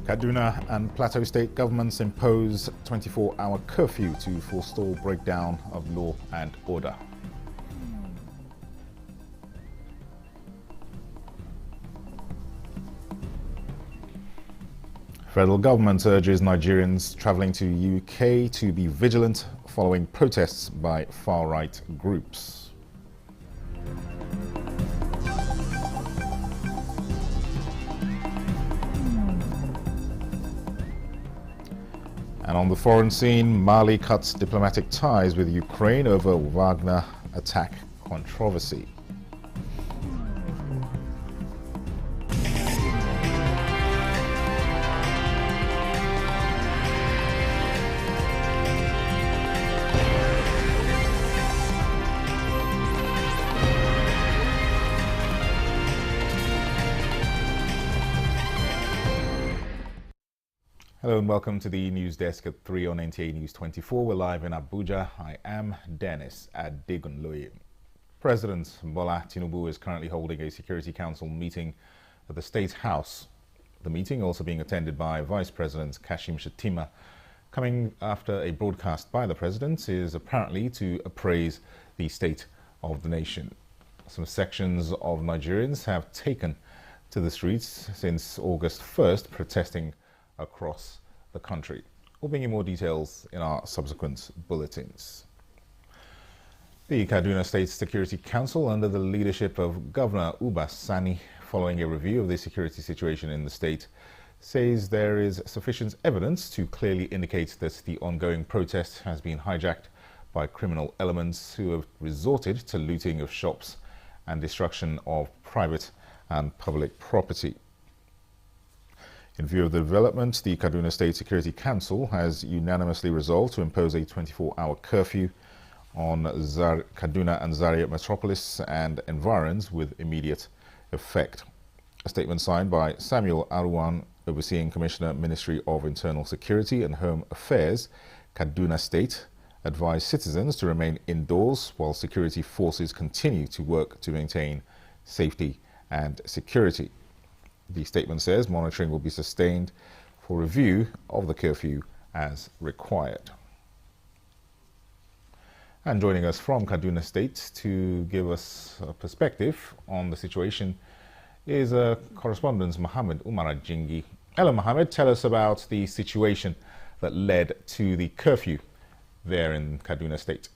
Kaduna and Plateau state governments impose 24-hour curfew to forestall breakdown of law and order. Federal government urges Nigerians travelling to UK to be vigilant following protests by far-right groups. And on the foreign scene, Mali cuts diplomatic ties with Ukraine over Wagner attack controversy. Hello and welcome to the news desk at 3 on Nta News24. We're live in Abuja. I am Dennis Adegunloye. President Bola Tinubu is currently holding a Security Council meeting at the State House. The meeting also being attended by Vice President Kashim Shettima. Coming after a broadcast by the President is apparently to appraise the state of the nation. Some sections of Nigerians have taken to the streets since August 1st, protesting across the country. We'll bring you more details in our subsequent bulletins. The Kaduna State Security Council, under the leadership of Governor Uba Sani, following a review of the security situation in the state, says there is sufficient evidence to clearly indicate that the ongoing protest has been hijacked by criminal elements who have resorted to looting of shops and destruction of private and public property. In view of the development, the Kaduna State Security Council has unanimously resolved to impose a 24-hour curfew on Kaduna and Zaria metropolis and environs with immediate effect. A statement signed by Samuel Aruwan, overseeing Commissioner, Ministry of Internal Security and Home Affairs, Kaduna State, advised citizens to remain indoors while security forces continue to work to maintain safety and security. The statement says monitoring will be sustained for review of the curfew as required. And joining us from Kaduna State to give us a perspective on the situation is correspondent Mohammed Umar Jingi. Hello Mohammed, tell us about the situation that led to the curfew there in Kaduna State.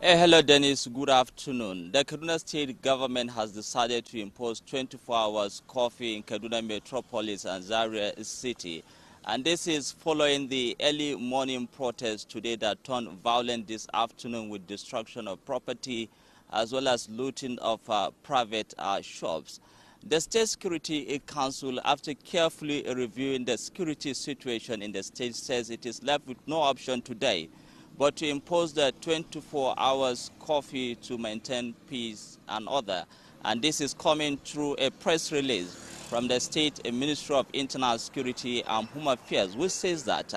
Hello Dennis, good afternoon. The Kaduna State government has decided to impose 24 hours curfew in Kaduna metropolis and Zaria city. And this is following the early morning protest today that turned violent this afternoon with destruction of property as well as looting of private shops. The State Security Council, after carefully reviewing the security situation in the state, says it is left with no option today but to impose the 24 hours curfew to maintain peace and order. And this is coming through a press release from the State Ministry of Internal Security and Home Affairs, which says that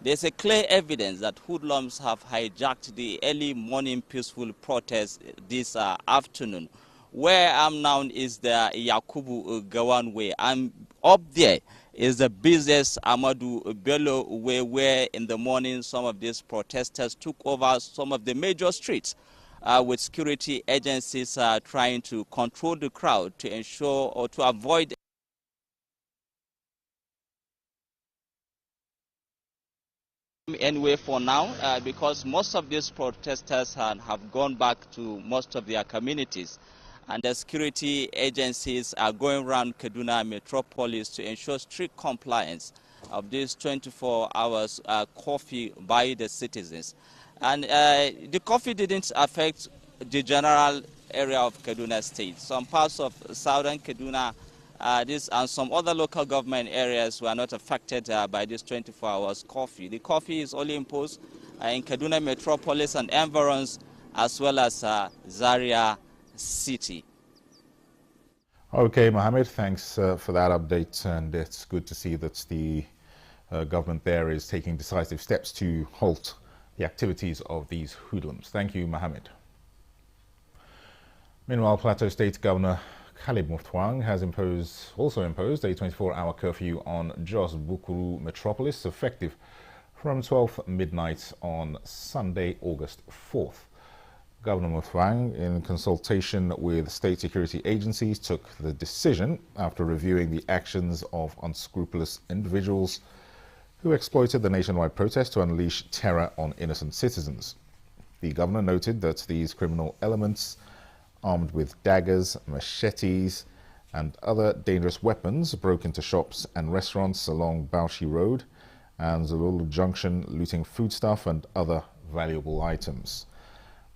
there's a clear evidence that hoodlums have hijacked the early morning peaceful protest this afternoon. Where I'm now is the Yakubu Gawan Way. I'm up there is the business Amadou Bello way, where in the morning some of these protesters took over some of the major streets with security agencies trying to control the crowd to ensure or to avoid anyway for now because most of these protesters have gone back to most of their communities. And the security agencies are going around Kaduna metropolis to ensure strict compliance of this 24 hours curfew by the citizens. And the curfew didn't affect the general area of Kaduna State. Some parts of southern Kaduna and some other local government areas were not affected by this 24 hours curfew. The curfew is only imposed in Kaduna metropolis and environs as well as Zaria City. Okay, Mohammed, thanks for that update, and it's good to see that the government there is taking decisive steps to halt the activities of these hoodlums. Thank you, Mohammed. Meanwhile, Plateau State Governor Caleb Mutfwang has also imposed a 24-hour curfew on Jos Bukuru metropolis, effective from 12 midnight on Sunday, August 4th. Governor Mutfwang, in consultation with state security agencies, took the decision after reviewing the actions of unscrupulous individuals who exploited the nationwide protest to unleash terror on innocent citizens. The governor noted that these criminal elements, armed with daggers, machetes, and other dangerous weapons, broke into shops and restaurants along Bauchi Road and Zololo Junction, looting foodstuff and other valuable items.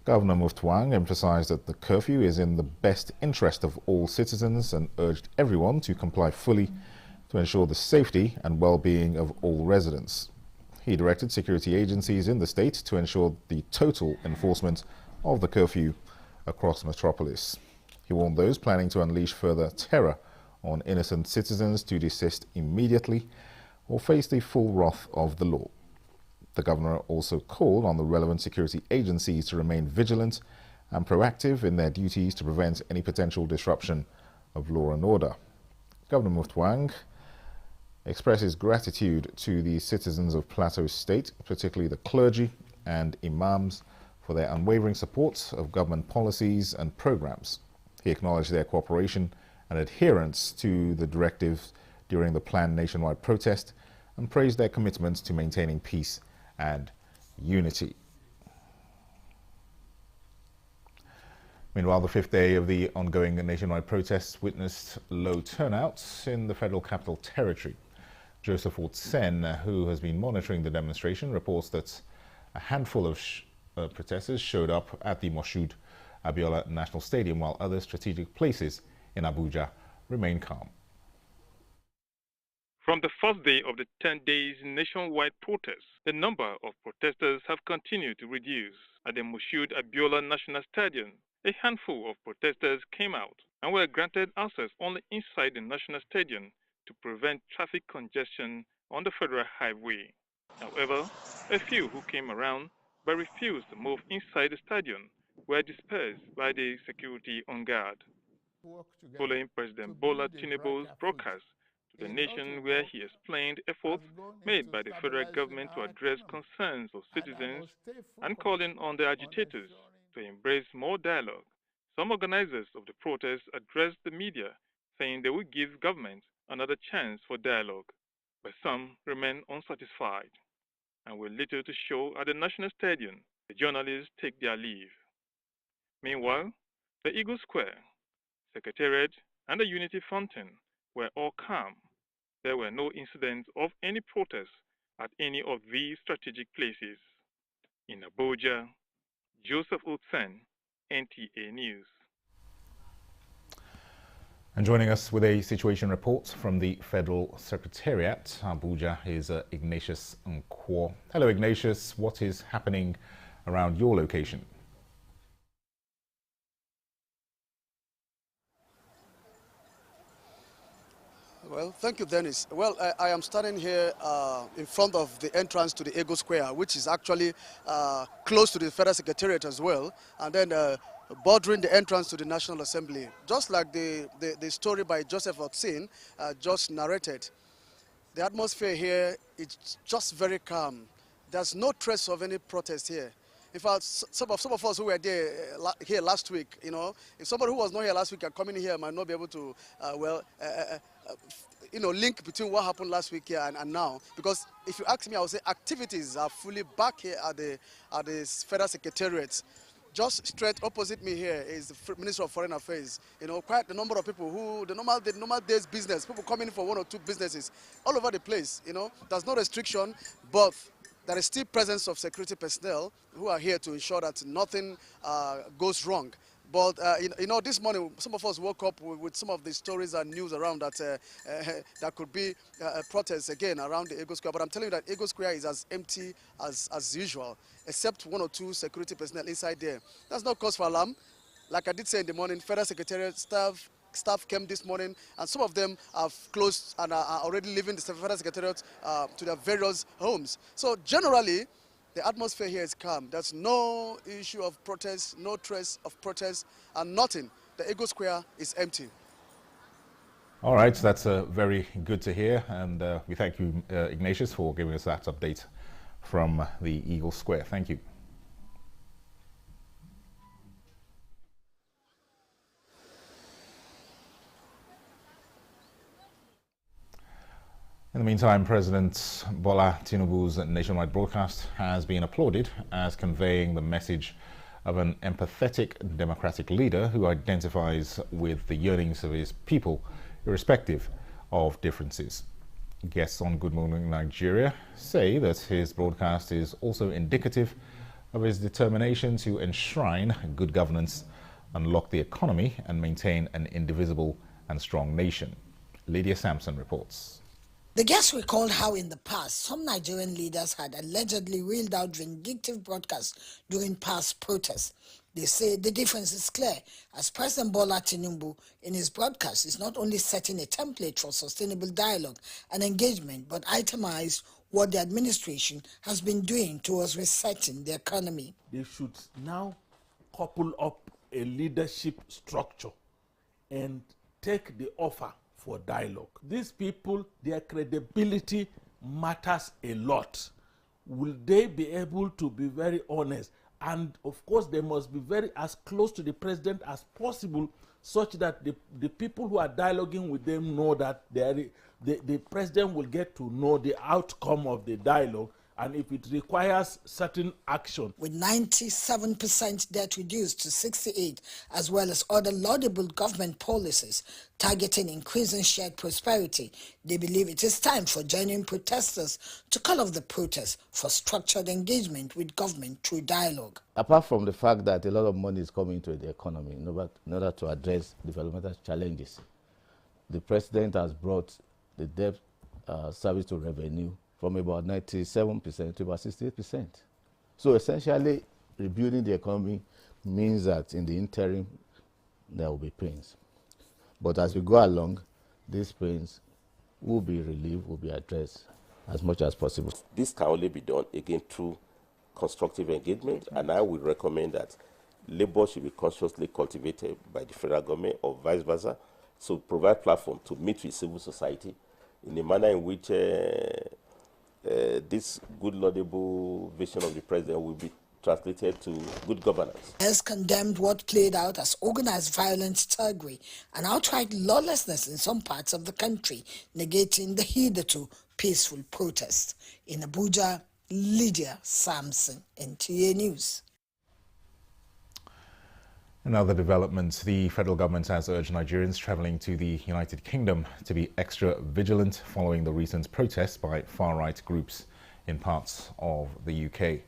Governor Mutfwang emphasized that the curfew is in the best interest of all citizens and urged everyone to comply fully to ensure the safety and well-being of all residents. He directed security agencies in the state to ensure the total enforcement of the curfew across Metropolis. He warned those planning to unleash further terror on innocent citizens to desist immediately or face the full wrath of the law. The governor also called on the relevant security agencies to remain vigilant and proactive in their duties to prevent any potential disruption of law and order. Governor Mutfwang expresses gratitude to the citizens of Plateau State, particularly the clergy and imams, for their unwavering support of government policies and programs. He acknowledged their cooperation and adherence to the directives during the planned nationwide protest and praised their commitment to maintaining peace and unity. Meanwhile, the fifth day of the ongoing nationwide protests witnessed low turnouts in the Federal Capital Territory. Joseph Otsen, who has been monitoring the demonstration, reports that a handful of protesters showed up at the Moshood Abiola National Stadium, while other strategic places in Abuja remain calm. From the first day of the 10 days nationwide protests, the number of protesters have continued to reduce. At the Moshood Abiola National Stadium, a handful of protesters came out and were granted access only inside the National Stadium to prevent traffic congestion on the Federal Highway. However, a few who came around but refused to move inside the stadium were dispersed by the security on guard. Following President Bola Tinubu's broadcast to the nation, where he explained efforts made by the federal government to address concerns of citizens and calling on the agitators to embrace more dialogue, some organizers of the protests addressed the media, saying they would give government another chance for dialogue, but some remain unsatisfied. And with little to show at the National Stadium, the journalists take their leave. Meanwhile, the Eagle Square, Secretariat, and the Unity Fountain were all calm. There were no incidents of any protests at any of these strategic places. In Abuja, Joseph Otsen, NTA News. And joining us with a situation report from the Federal Secretariat, Abuja, is Ignatius Nkwo. Hello, Ignatius. What is happening around your location? Well, thank you, Dennis. Well, I am standing here in front of the entrance to the Eagle Square, which is actually close to the Federal Secretariat as well, and then bordering the entrance to the National Assembly. Just like the story by Joseph Otsen just narrated, the atmosphere here is just very calm. There's no trace of any protest here. In fact, some of us who were there here last week, you know, if somebody who was not here last week and coming here might not be able to, link between what happened last week here and now. Because if you ask me, I would say activities are fully back here at the Federal Secretariat. Just straight opposite me here is the Minister of Foreign Affairs. You know, quite the number of people who, the normal day's business, people coming in for 1 or 2 businesses all over the place, you know. There's no restriction, but there is still presence of security personnel who are here to ensure that nothing goes wrong. But, this morning, some of us woke up with some of the stories and news around that there could be protests again around the Eagle Square. But I'm telling you that Eagle Square is as empty as usual, except 1 or 2 security personnel inside there. That's no cause for alarm. Like I did say in the morning, Federal Secretariat staff came this morning, and some of them have closed and are already leaving the Federal Secretariat to their various homes. So generally, the atmosphere here is calm. There's no issue of protest, no trace of protest, and nothing. the Eagle Square is empty. All right, that's very good to hear, and we thank you, Ignatius, for giving us that update from the Eagle Square. Thank you. In the meantime, President Bola Tinubu's nationwide broadcast has been applauded as conveying the message of an empathetic democratic leader who identifies with the yearnings of his people, irrespective of differences. Guests on Good Morning Nigeria say that his broadcast is also indicative of his determination to enshrine good governance, unlock the economy, and maintain an indivisible and strong nation. Lydia Sampson reports. The guests recalled how in the past, some Nigerian leaders had allegedly reeled out vindictive broadcasts during past protests. They say the difference is clear, as President Bola Tinubu in his broadcast is not only setting a template for sustainable dialogue and engagement, but itemized what the administration has been doing towards resetting the economy. They should now couple up a leadership structure and take the offer for dialogue. These people, their credibility matters a lot. Will they be able to be very honest? And of course, they must be very as close to the president as possible, such that the people who are dialoguing with them know that the president will get to know the outcome of the dialogue, and if it requires certain action. With 97% debt reduced to 68%, as well as other laudable government policies targeting increasing shared prosperity, they believe it is time for genuine protesters to call off the protests for structured engagement with government through dialogue. Apart from the fact that a lot of money is coming into the economy in order to address developmental challenges, the president has brought the debt service to revenue from about 97% to about 68%. So essentially, rebuilding the economy means that in the interim, there will be pains. But as we go along, these pains will be relieved, will be addressed as much as possible. This can only be done, again, through constructive engagement, and I would recommend that labor should be consciously cultivated by the federal government or vice versa, so provide platform to meet with civil society in a manner in which this good laudable vision of the president will be translated to good governance. Has condemned what played out as organized violence, thuggery, and outright lawlessness in some parts of the country, negating the hitherto peaceful protest. In Abuja, Lydia Sampson, Nta News. In other developments, the federal government has urged Nigerians travelling to the United Kingdom to be extra vigilant following the recent protests by far-right groups in parts of the UK.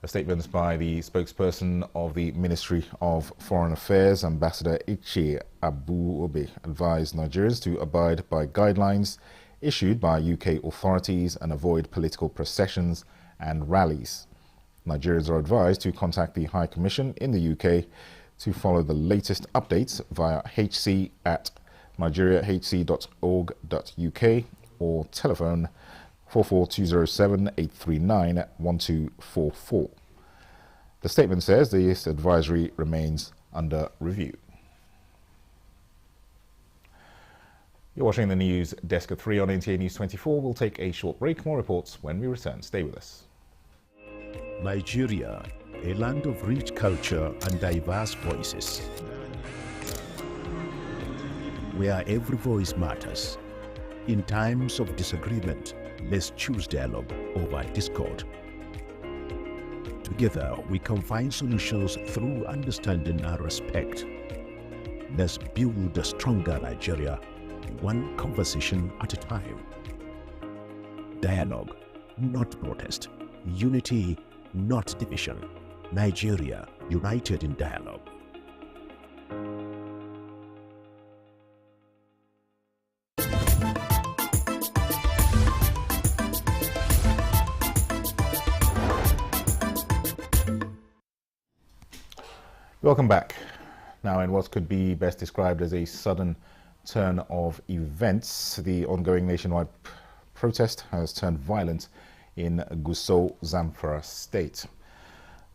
A statement by the spokesperson of the Ministry of Foreign Affairs, Ambassador Ichi Abu-Obe, advised Nigerians to abide by guidelines issued by UK authorities and avoid political processions and rallies. Nigerians are advised to contact the High Commission in the UK to follow the latest updates via hc@nigeriahc.org.uk or telephone 44207 839 1244. The statement says this advisory remains under review. You're watching the news desk at 3 on Nta News24. We'll take a short break. More reports when we return. Stay with us. Nigeria, a land of rich culture and diverse voices, where every voice matters. In times of disagreement, let's choose dialogue over discord. Together, we can find solutions through understanding and respect. Let's build a stronger Nigeria, one conversation at a time. Dialogue, not protest. Unity, not division. Nigeria, united in dialogue. Welcome back. Now, in what could be best described as a sudden turn of events, the ongoing nationwide protest has turned violent in Gusau, Zamfara state.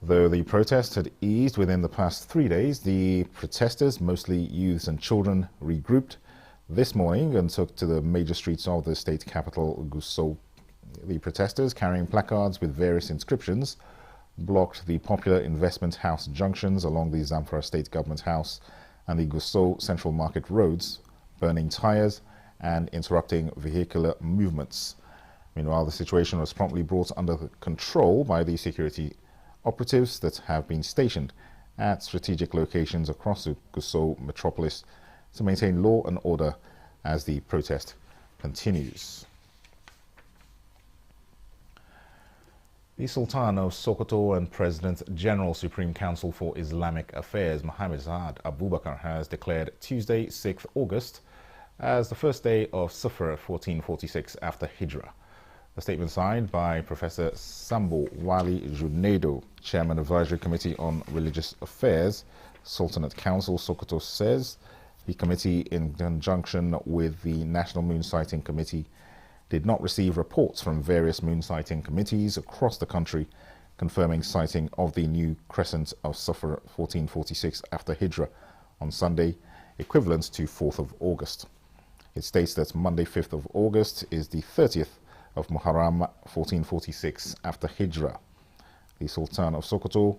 Though the protest had eased within the past 3 days, the protesters, mostly youths and children, regrouped this morning and took to the major streets of the state capital, Gusau. The protesters, carrying placards with various inscriptions, blocked the popular investment house junctions along the Zamfara State Government House and the Gusau Central Market roads, burning tires and interrupting vehicular movements. Meanwhile, the situation was promptly brought under control by the security operatives that have been stationed at strategic locations across the Gusau metropolis to maintain law and order as the protest continues. The Sultan of Sokoto and President General Supreme Council for Islamic Affairs Mohammed Saad Abubakar has declared Tuesday, 6th August, as the first day of Safar 1446 after Hijrah. A statement signed by Professor Sambo Wali Junaido, Chairman Advisory Committee on Religious Affairs, Sultanate Council, Sokoto, says the committee, in conjunction with the National Moon Sighting Committee, did not receive reports from various moon sighting committees across the country confirming sighting of the new crescent of Safar 1446 after Hijrah on Sunday, equivalent to 4th of August. It states that Monday, 5th of August is the 30th of Muharram 1446 after Hijrah. The Sultan of Sokoto,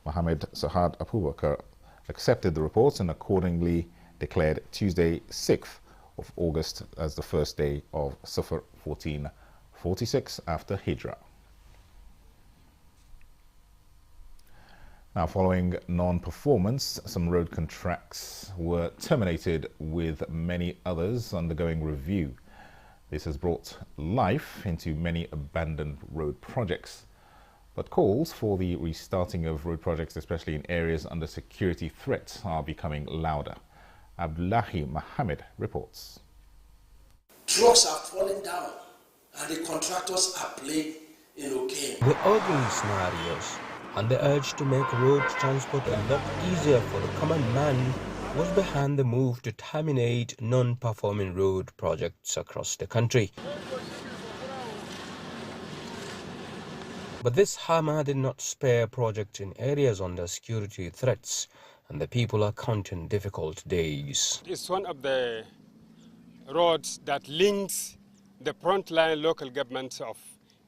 Mohammed Saad Abubakar, accepted the reports and accordingly declared Tuesday, 6th of August as the first day of Safar 1446 after Hijrah. Now, following non-performance, some road contracts were terminated with many others undergoing review. This has brought life into many abandoned road projects, but calls for the restarting of road projects, especially in areas under security threat, are becoming louder. Abdullahi Mohammed reports. Trucks are falling down and the contractors are playing in okay. The ugly scenarios and the urge to make road transport a lot easier for the common man was behind the move to terminate non-performing road projects across the country. But this hammer did not spare projects in areas under security threats, and the people are counting difficult days. It's one of the roads that links the frontline local governments of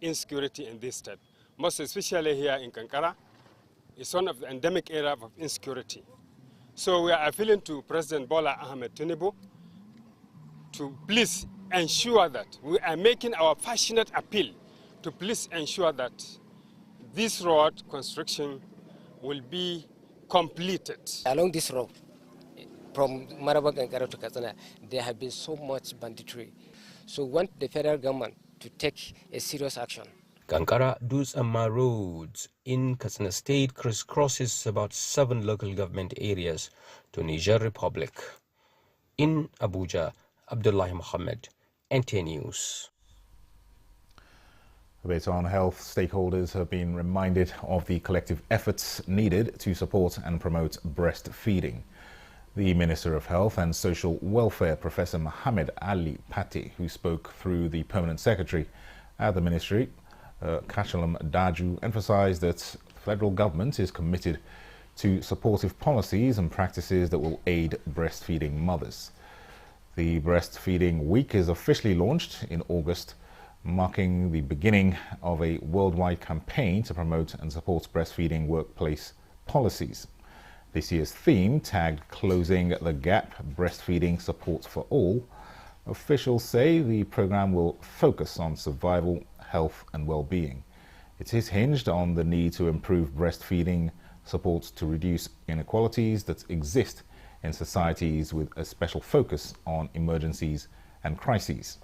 insecurity in this state. Most especially here in Kankara, it's one of the endemic areas of insecurity. So we are appealing to President Bola Ahmed Tinubu to please ensure that we are making our passionate appeal to please ensure that this road construction will be completed. Along this road, from Marabag and Kankara to Katsina, there have been so much banditry. So we want the federal government to take a serious action. Kankara Dusama roads in Katsina State crisscrosses about 7 local government areas to Niger Republic. In Abuja, Abdullahi Mohammed, Nta News. A bit on health, stakeholders have been reminded of the collective efforts needed to support and promote breastfeeding. The Minister of Health and Social Welfare, Professor Mohammed Ali Patti, who spoke through the Permanent Secretary at the Ministry, Kachalam Daju, emphasized that the federal government is committed to supportive policies and practices that will aid breastfeeding mothers. The Breastfeeding Week is officially launched in August, marking the beginning of a worldwide campaign to promote and support breastfeeding workplace policies. This year's theme, tagged Closing the Gap, Breastfeeding Support for All, officials say the program will focus on survival, health and well-being. It is hinged on the need to improve breastfeeding support to reduce inequalities that exist in societies with a special focus on emergencies and crises.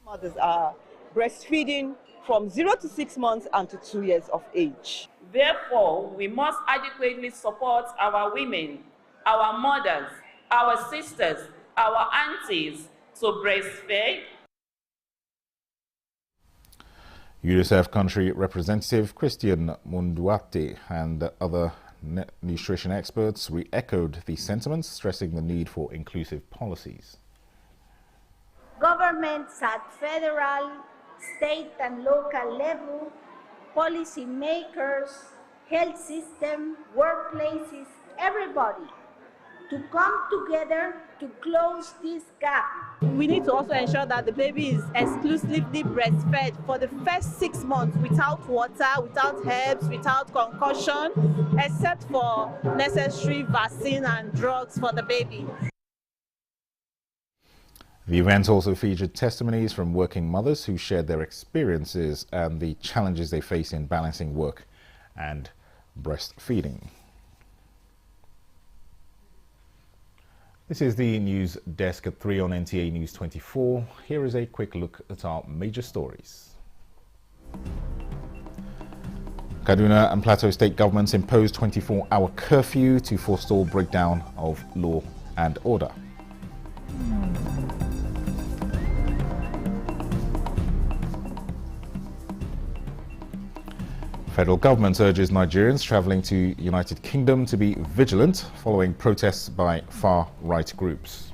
Mothers are breastfeeding from 0 to 6 months and to 2 years of age. Therefore, we must adequately support our women, our mothers, our sisters, our aunties to breastfeed. UNICEF country representative Christian Munduate and other nutrition experts re-echoed the sentiments, stressing the need for inclusive policies. Governments at federal, state and local level policy makers, health system, workplaces, everybody, to come together to close this gap. We need to also ensure that the baby is exclusively breastfed for the first 6 months without water, without herbs, without concussion, except for necessary vaccine and drugs for the baby. The event also featured testimonies from working mothers who shared their experiences and the challenges they face in balancing work and breastfeeding. This is the news desk at 3 on Nta News24. Here is a quick look at our major stories. Kaduna and Plateau state governments imposed 24-hour curfew to forestall breakdown of law and order. Federal government urges Nigerians travelling to United Kingdom to be vigilant following protests by far-right groups.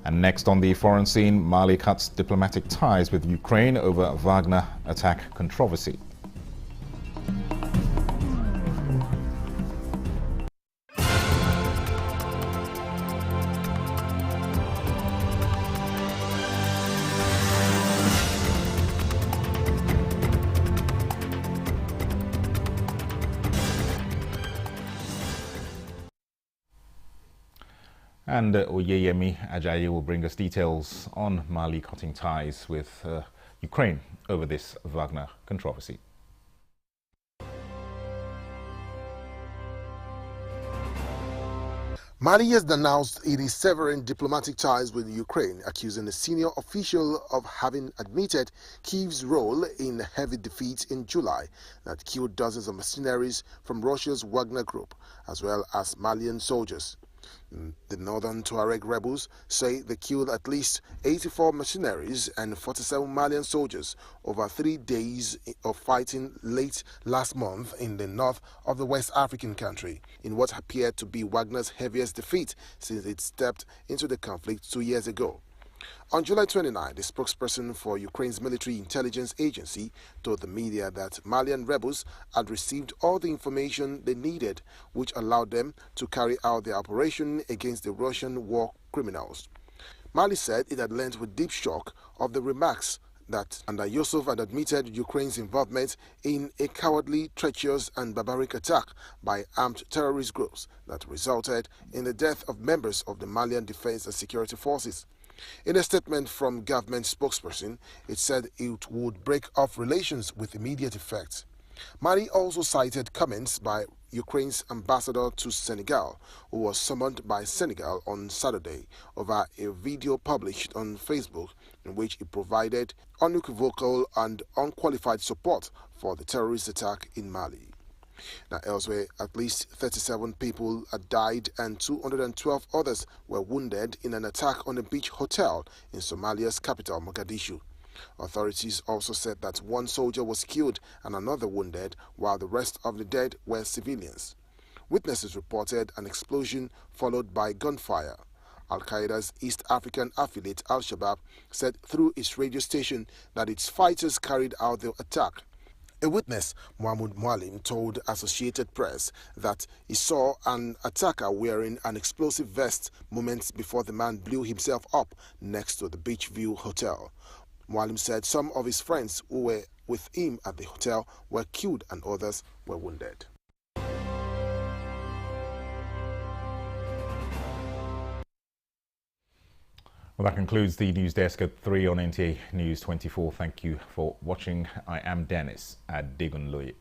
And next on the foreign scene, Mali cuts diplomatic ties with Ukraine over Wagner attack controversy. And Oyeyemi Ajayi will bring us details on Mali cutting ties with Ukraine over this Wagner controversy. Mali has announced it is severing diplomatic ties with Ukraine, accusing a senior official of having admitted Kyiv's role in a heavy defeat in July that killed dozens of mercenaries from Russia's Wagner group, as well as Malian soldiers. The northern Tuareg rebels say they killed at least 84 mercenaries and 47 Malian soldiers over 3 days of fighting late last month in the north of the West African country, in what appeared to be Wagner's heaviest defeat since it stepped into the conflict 2 years ago. On July 29, the spokesperson for Ukraine's military intelligence agency told the media that Malian rebels had received all the information they needed, which allowed them to carry out their operation against the Russian war criminals. Mali said it had learned with deep shock of the remarks that Yusuf had admitted Ukraine's involvement in a cowardly, treacherous and barbaric attack by armed terrorist groups that resulted in the death of members of the Malian Defense and Security Forces. In a statement from government spokesperson, it said it would break off relations with immediate effect. Mali also cited comments by Ukraine's ambassador to Senegal, who was summoned by Senegal on Saturday over a video published on Facebook in which he provided unequivocal and unqualified support for the terrorist attack in Mali. Now, elsewhere, at least 37 people had died and 212 others were wounded in an attack on a beach hotel in Somalia's capital, Mogadishu. Authorities also said that one soldier was killed and another wounded, while the rest of the dead were civilians. Witnesses reported an explosion followed by gunfire. Al-Qaeda's East African affiliate Al-Shabaab said through its radio station that its fighters carried out the attack. A witness, Mahmoud Mwalim, told Associated Press that he saw an attacker wearing an explosive vest moments before the man blew himself up next to the Beachview Hotel. Mwalim said some of his friends who were with him at the hotel were killed and others were wounded. Well, that concludes the news desk at 3 on Nta News 24. Thank you for watching. I am Dennis Adegunloye.